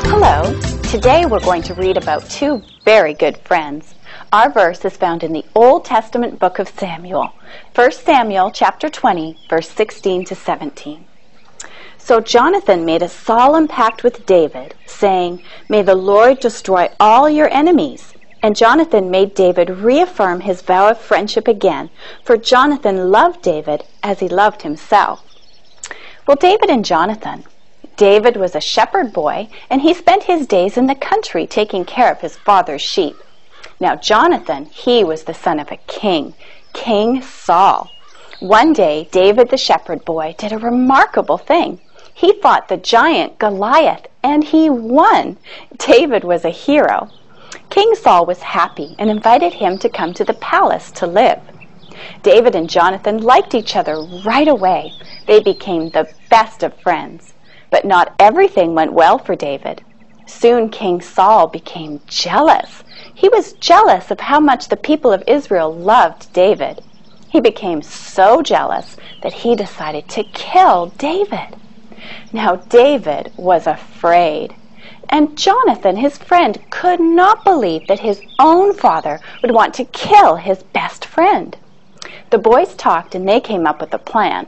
Hello. Today we're going to read about two very good friends. Our verse is found in the Old Testament book of Samuel, 1 Samuel chapter 20, verse 16 to 17. So Jonathan made a solemn pact with David, saying, "May the Lord destroy all your enemies." And Jonathan made David reaffirm his vow of friendship again, for Jonathan loved David as he loved himself. Well, David and Jonathan. David was a shepherd boy, and he spent his days in the country taking care of his father's sheep. Now Jonathan, he was the son of a king, King Saul. One day, David the shepherd boy did a remarkable thing. He fought the giant Goliath, and he won. David was a hero. King Saul was happy and invited him to come to the palace to live. David and Jonathan liked each other right away. They became the best of friends. But not everything went well for David. Soon King Saul became jealous. He was jealous of how much the people of Israel loved David. He became so jealous that he decided to kill David. Now David was afraid, and Jonathan, his friend, could not believe that his own father would want to kill his best friend. The boys talked and they came up with a plan.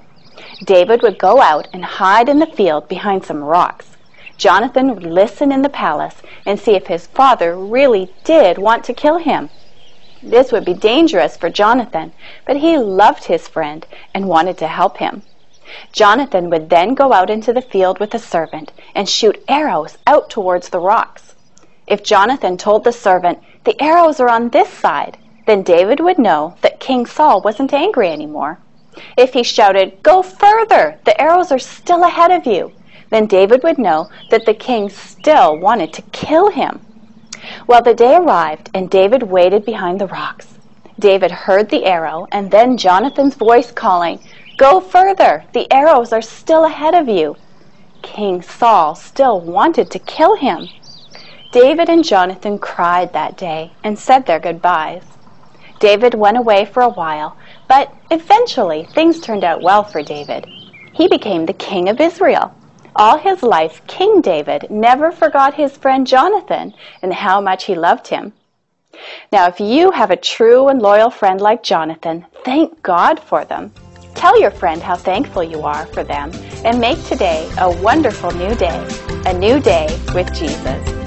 David would go out and hide in the field behind some rocks. Jonathan would listen in the palace and see if his father really did want to kill him. This would be dangerous for Jonathan, but he loved his friend and wanted to help him. Jonathan would then go out into the field with a servant and shoot arrows out towards the rocks. If Jonathan told the servant, "The arrows are on this side," then David would know that King Saul wasn't angry anymore. If he shouted, "Go further, the arrows are still ahead of you," then David would know that the king still wanted to kill him. Well, the day arrived, and David waited behind the rocks. David heard the arrow, and then Jonathan's voice calling, "Go further, the arrows are still ahead of you." King Saul still wanted to kill him. David and Jonathan cried that day and said their goodbyes. David went away for a while, but eventually things turned out well for David. He became the king of Israel. All his life, King David never forgot his friend Jonathan and how much he loved him. Now, if you have a true and loyal friend like Jonathan, thank God for them. Tell your friend how thankful you are for them and make today a wonderful new day, a new day with Jesus.